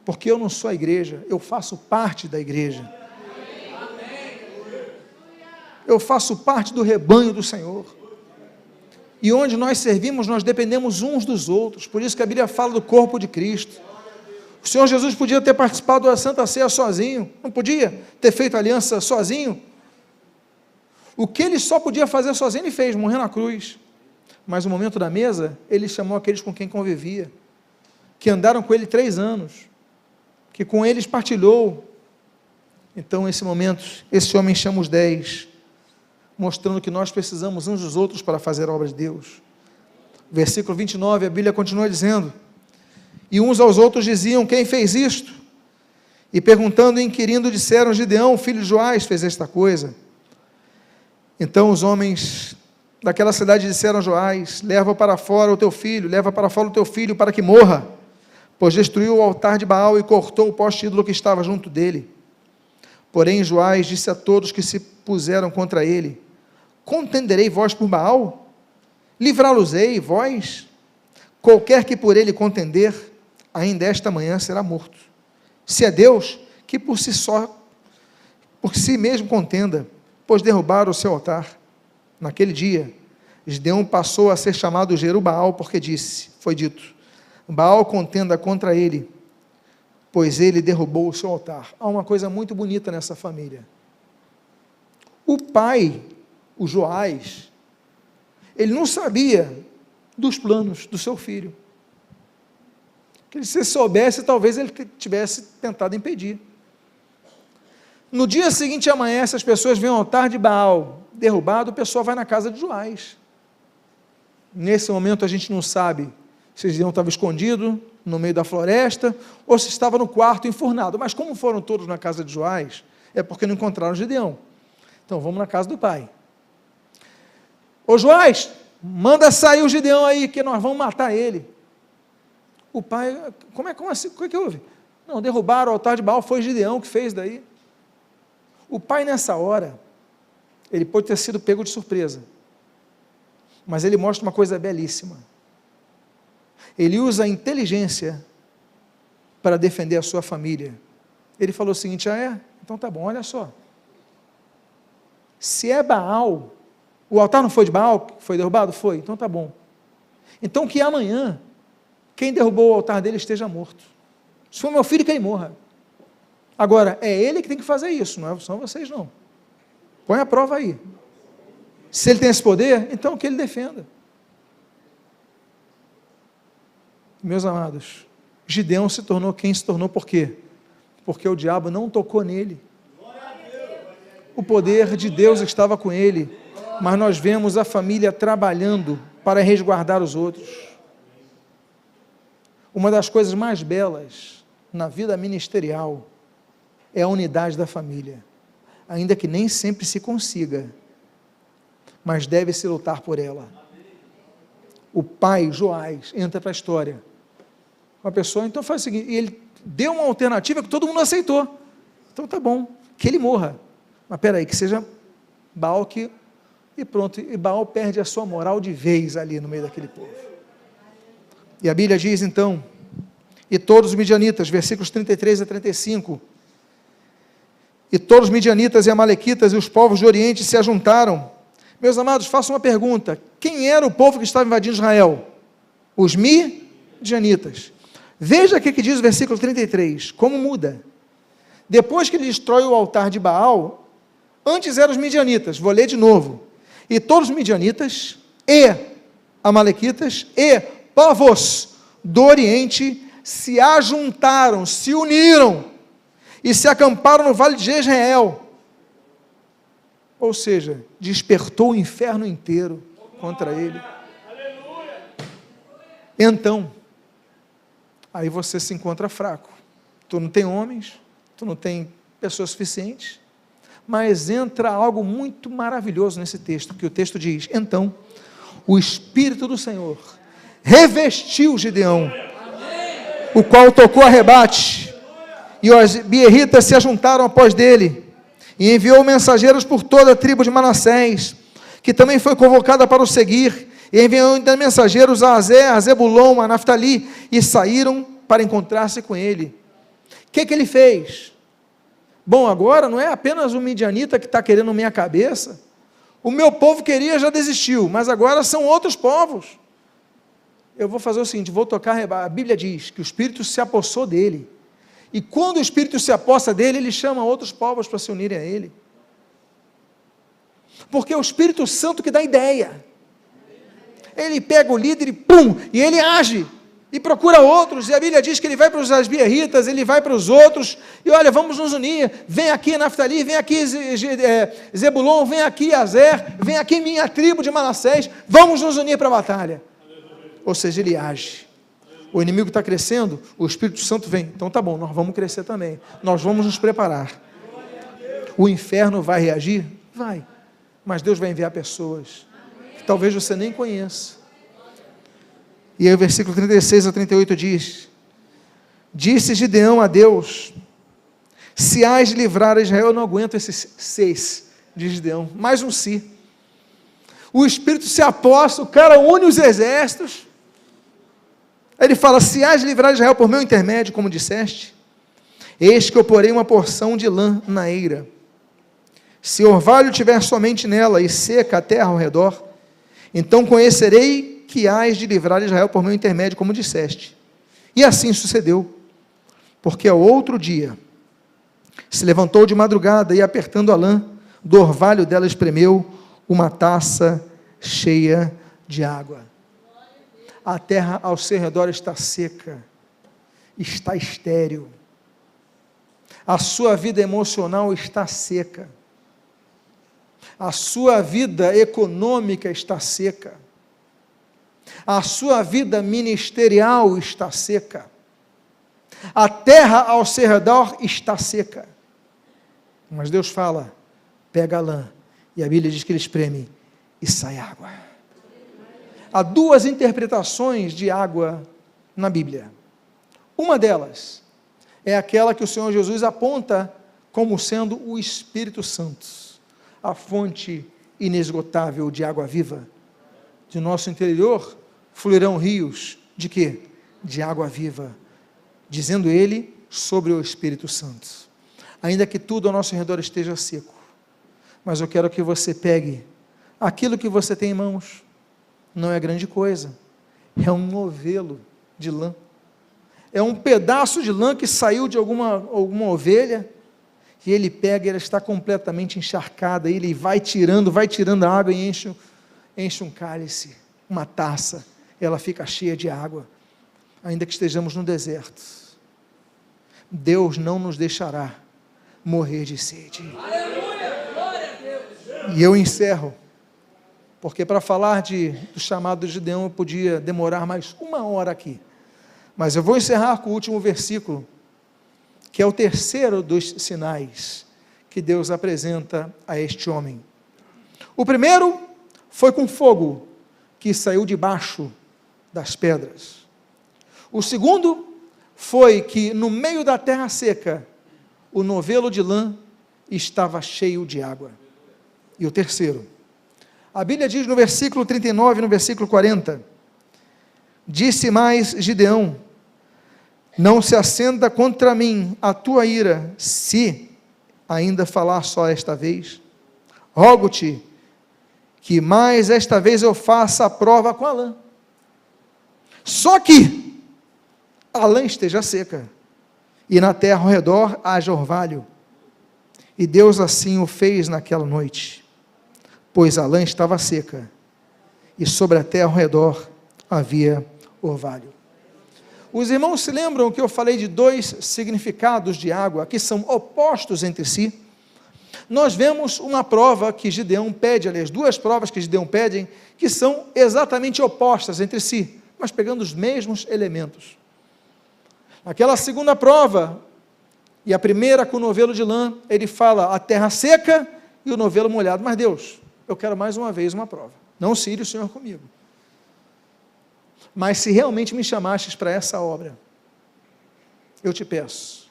Porque eu não sou a igreja, eu faço parte da igreja. Eu faço parte do rebanho do Senhor. E onde nós servimos, nós dependemos uns dos outros. Por isso que a Bíblia fala do corpo de Cristo. O Senhor Jesus podia ter participado da Santa Ceia sozinho, não podia ter feito aliança sozinho. O que ele só podia fazer sozinho, ele fez, morrer na cruz. Mas no momento da mesa, ele chamou aqueles com quem convivia, que andaram com ele 3 anos, que com eles partilhou. Então, nesse momento, esse homem chama os 10, mostrando que nós precisamos uns dos outros para fazer a obra de Deus. Versículo 29, a Bíblia continua dizendo, e uns aos outros diziam, quem fez isto? E perguntando e inquirindo, disseram, Gideão, filho de Joás, fez esta coisa. Então os homens daquela cidade disseram a Joás, leva para fora o teu filho para que morra, pois destruiu o altar de Baal e cortou o poste ídolo que estava junto dele. Porém Joás disse a todos que se puseram contra ele, contenderei vós por Baal? Livrá-los-ei vós? Qualquer que por ele contender, ainda esta manhã será morto. Se é Deus, que por si mesmo contenda, pois derrubaram o seu altar. Naquele dia, Gideão passou a ser chamado Jerubaal, porque foi dito, Baal contenda contra ele, pois ele derrubou o seu altar. Há uma coisa muito bonita nessa família. O pai, o Joás, ele não sabia dos planos do seu filho. Que se soubesse, talvez ele tivesse tentado impedir. No dia seguinte amanhece, as pessoas veem o altar de Baal derrubado, o pessoal vai na casa de Joás. Nesse momento a gente não sabe se Gideão estava escondido no meio da floresta, ou se estava no quarto enfurnado, mas como foram todos na casa de Joás, é porque não encontraram Gideão. Então vamos na casa do pai. Ô Joás, manda sair o Gideão aí, que nós vamos matar ele. O pai, como assim? O que houve? Não, derrubaram o altar de Baal, foi Gideão que fez daí. O pai, nessa hora, ele pode ter sido pego de surpresa, mas ele mostra uma coisa belíssima. Ele usa a inteligência para defender a sua família. Ele falou o seguinte: então tá bom, olha só. Se é Baal, o altar não foi de Baal, que foi derrubado? Foi, então tá bom. Então que amanhã, quem derrubou o altar dele esteja morto. Se for meu filho, que ele morra. Agora, é ele que tem que fazer isso, não são vocês não. Põe a prova aí. Se ele tem esse poder, então que ele defenda. Meus amados, Gideão se tornou quem se tornou por quê? Porque o diabo não tocou nele. O poder de Deus estava com ele, mas nós vemos a família trabalhando para resguardar os outros. Uma das coisas mais belas na vida ministerial é a unidade da família, ainda que nem sempre se consiga, mas deve-se lutar por ela. O pai, Joás, entra para a história. Uma pessoa, então faz o seguinte, e ele deu uma alternativa que todo mundo aceitou. Então tá bom, que ele morra. Mas peraí, que seja Baal e pronto, e Baal perde a sua moral de vez ali no meio daquele povo. E a Bíblia diz então, e todos os midianitas, versículos 33 a 35, e todos os midianitas e amalequitas e os povos do Oriente se ajuntaram. Meus amados, faço uma pergunta: quem era o povo que estava invadindo Israel? Os midianitas. Veja o que diz o versículo 33, como muda. Depois que ele destrói o altar de Baal, antes eram os midianitas, vou ler de novo. E todos os midianitas e amalequitas e povos do Oriente se ajuntaram, se uniram e se acamparam no vale de Jezreel. Ou seja, despertou o inferno inteiro contra ele. Então, aí você se encontra fraco. Tu não tem homens, tu não tem pessoas suficientes, mas entra algo muito maravilhoso nesse texto, que o texto diz: então, o Espírito do Senhor revestiu Gideão, o qual tocou a rebate, e os bierritas se ajuntaram após dele, e enviou mensageiros por toda a tribo de Manassés, que também foi convocada para o seguir, e enviou ainda mensageiros a Azer, a Zebulon, a Naftali, e saíram para encontrar-se com ele. O que ele fez? Bom, agora não é apenas o midianita que está querendo minha cabeça, o meu povo queria, já desistiu, mas agora são outros povos. Eu vou fazer o seguinte, vou tocar, a Bíblia diz que o Espírito se apossou dele, e quando o Espírito se apossa dele, ele chama outros povos para se unirem a ele, porque é o Espírito Santo que dá ideia, ele pega o líder e pum, e ele age, e procura outros, e a Bíblia diz que ele vai para os asbieritas, ele vai para os outros, e olha, vamos nos unir, vem aqui Naftali, vem aqui Zebulon, vem aqui Azer, vem aqui minha tribo de Manassés, vamos nos unir para a batalha. Ou seja, ele age. O inimigo está crescendo, o Espírito Santo vem, então tá bom, nós vamos crescer também, nós vamos nos preparar. O inferno vai reagir? Vai, mas Deus vai enviar pessoas, que talvez você nem conheça. E aí o versículo 36 a 38 diz: disse Gideão a Deus, se hás de livrar Israel, eu não aguento esses 6, diz Gideão, mais um si. O Espírito se aposta, o cara une os exércitos, ele fala, se hás de livrar Israel por meu intermédio, como disseste, eis que eu porei uma porção de lã na eira, se orvalho tiver somente nela, e seca a terra ao redor, então conhecerei que hás de livrar Israel por meu intermédio, como disseste. E assim sucedeu, porque ao outro dia, se levantou de madrugada, e apertando a lã, do orvalho dela espremeu uma taça cheia de água. A terra ao seu redor está seca, está estéril, a sua vida emocional está seca, a sua vida econômica está seca, a sua vida ministerial está seca, a terra ao seu redor está seca, mas Deus fala, pega a lã, e a Bíblia diz que ele espreme, e sai água. Há duas interpretações de água na Bíblia. Uma delas é aquela que o Senhor Jesus aponta como sendo o Espírito Santo, a fonte inesgotável de água viva. De nosso interior fluirão rios de quê? De água viva, dizendo ele sobre o Espírito Santo. Ainda que tudo ao nosso redor esteja seco, mas eu quero que você pegue aquilo que você tem em mãos. Não é grande coisa, é um novelo de lã, é um pedaço de lã que saiu de alguma ovelha, e ele pega, ela está completamente encharcada, e ele vai tirando a água e enche um cálice, uma taça, ela fica cheia de água. Ainda que estejamos no deserto, Deus não nos deixará morrer de sede. Aleluia, glória a Deus. E eu encerro, porque para falar do chamado de Gideão eu podia demorar mais 1 hora aqui, mas eu vou encerrar com o último versículo, que é o terceiro dos sinais que Deus apresenta a este homem. O primeiro foi com fogo, que saiu debaixo das pedras. O segundo foi que no meio da terra seca, o novelo de lã estava cheio de água. E o terceiro, a Bíblia diz no versículo 39 e no versículo 40, disse mais Gideão: não se acenda contra mim a tua ira, se ainda falar só esta vez. Rogo-te que mais esta vez eu faça a prova com a lã. Só que a lã esteja seca, e na terra ao redor haja orvalho. E Deus assim o fez naquela noite, pois a lã estava seca, e sobre a terra ao redor havia orvalho. Os irmãos se lembram que eu falei de 2 significados de água, que são opostos entre si? Nós vemos uma prova que Gideão pede, aliás, 2 provas que Gideão pede, que são exatamente opostas entre si, mas pegando os mesmos elementos. Aquela segunda prova, e a primeira com o novelo de lã, ele fala a terra seca e o novelo molhado. Mas Deus, eu quero mais uma vez uma prova. Não se ire o Senhor comigo. Mas se realmente me chamastes para essa obra, eu te peço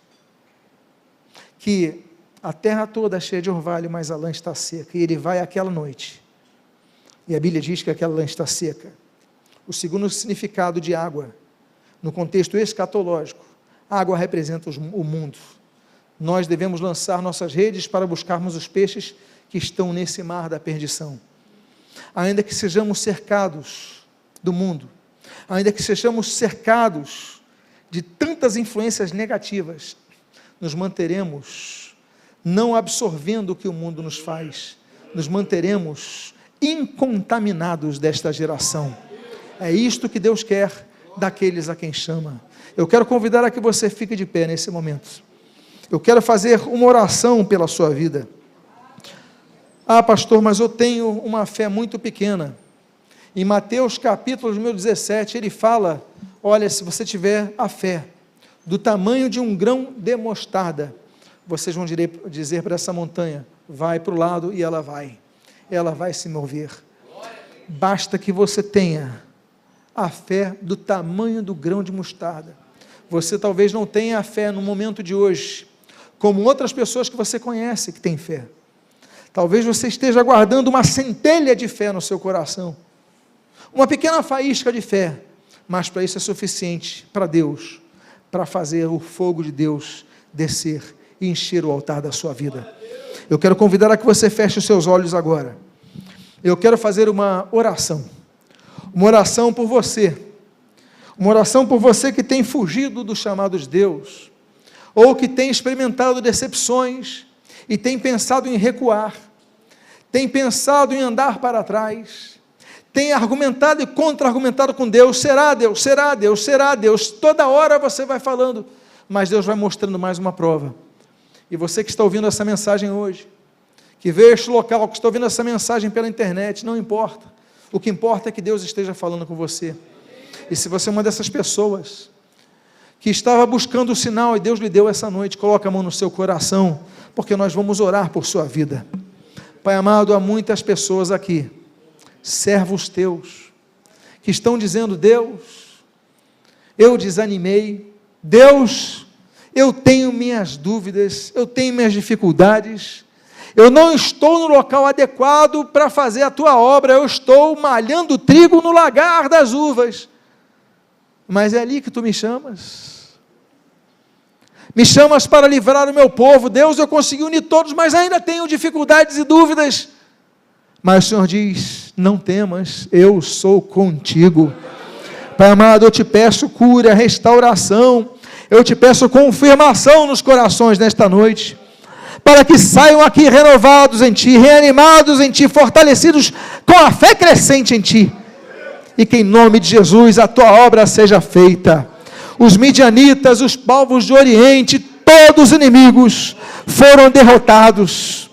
que a terra toda é cheia de orvalho, mas a lã está seca. E ele vai àquela noite, e a Bíblia diz que aquela lã está seca. O segundo significado de água, no contexto escatológico, a água representa o mundo. Nós devemos lançar nossas redes para buscarmos os peixes que estão nesse mar da perdição. Ainda que sejamos cercados do mundo, ainda que sejamos cercados de tantas influências negativas, nos manteremos não absorvendo o que o mundo nos faz, nos manteremos incontaminados desta geração. É isto que Deus quer daqueles a quem chama. Eu quero convidar a que você fique de pé nesse momento. Eu quero fazer uma oração pela sua vida. Ah, pastor, mas eu tenho uma fé muito pequena. Em Mateus capítulo número 17, ele fala, olha, se você tiver a fé do tamanho de um grão de mostarda, vocês vão dizer para essa montanha, vai para o lado, e ela vai se mover. Basta que você tenha a fé do tamanho do grão de mostarda. Você talvez não tenha a fé no momento de hoje, como outras pessoas que você conhece que têm fé. Talvez você esteja guardando uma centelha de fé no seu coração, uma pequena faísca de fé, mas para isso é suficiente para Deus, para fazer o fogo de Deus descer e encher o altar da sua vida. Eu quero convidar a que você feche os seus olhos agora. Eu quero fazer uma oração por você, uma oração por você que tem fugido do chamado de Deus, ou que tem experimentado decepções, e tem pensado em recuar, tem pensado em andar para trás, tem argumentado e contra-argumentado com Deus, será Deus, será Deus, será Deus, toda hora você vai falando, mas Deus vai mostrando mais uma prova. E você que está ouvindo essa mensagem hoje, que veio a este local, que está ouvindo essa mensagem pela internet, não importa, o que importa é que Deus esteja falando com você. E se você é uma dessas pessoas que estava buscando o sinal e Deus lhe deu essa noite, coloque a mão no seu coração, porque nós vamos orar por sua vida. Pai amado, há muitas pessoas aqui, servos teus, que estão dizendo, Deus, eu desanimei, Deus, eu tenho minhas dúvidas, eu tenho minhas dificuldades, eu não estou no local adequado para fazer a tua obra, eu estou malhando trigo no lagar das uvas, mas é ali que tu me chamas para livrar o meu povo. Deus, eu consegui unir todos, mas ainda tenho dificuldades e dúvidas, mas o Senhor diz, não temas, eu sou contigo. Pai amado, eu te peço cura, restauração, eu te peço confirmação nos corações nesta noite, para que saiam aqui renovados em Ti, reanimados em Ti, fortalecidos com a fé crescente em Ti, e que em nome de Jesus a Tua obra seja feita. Os midianitas, os povos do Oriente, todos os inimigos foram derrotados,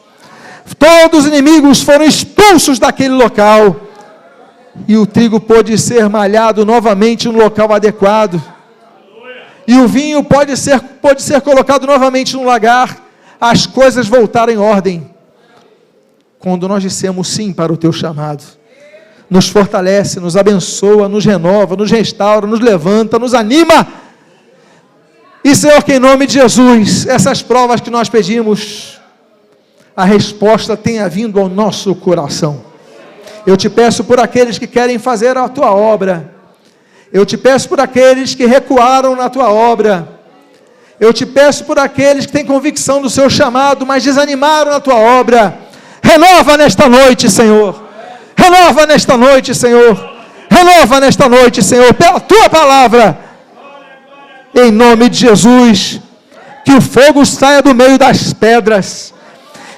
todos os inimigos foram expulsos daquele local, e o trigo pôde ser malhado novamente no local adequado, e o vinho pode ser colocado novamente no lagar, as coisas voltaram em ordem, quando nós dissemos sim para o Teu chamado. Nos fortalece, nos abençoa, nos renova, nos restaura, nos levanta, nos anima, e Senhor, que em nome de Jesus, essas provas que nós pedimos, a resposta tenha vindo ao nosso coração. Eu te peço por aqueles que querem fazer a Tua obra, eu te peço por aqueles que recuaram na Tua obra, eu te peço por aqueles que têm convicção do seu chamado, mas desanimaram na Tua obra. Renova nesta noite, Senhor. Renova nesta noite, Senhor. Renova nesta noite, Senhor, pela Tua palavra. Em nome de Jesus, que o fogo saia do meio das pedras.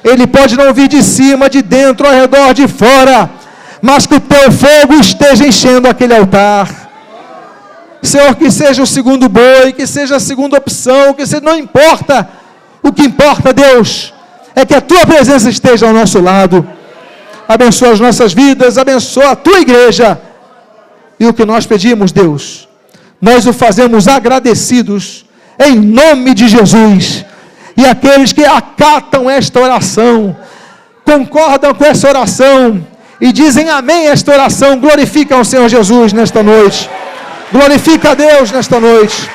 Ele pode não vir de cima, de dentro, ao redor, de fora, mas que o Teu fogo esteja enchendo aquele altar. Senhor, que seja o segundo boi, que seja a segunda opção, que seja, não importa, o que importa, Deus, é que a Tua presença esteja ao nosso lado. Abençoa as nossas vidas, abençoa a Tua igreja, e o que nós pedimos, Deus, nós o fazemos agradecidos, em nome de Jesus, e aqueles que acatam esta oração, concordam com essa oração, e dizem amém a esta oração, glorificam o Senhor Jesus nesta noite. Glorifica a Deus nesta noite.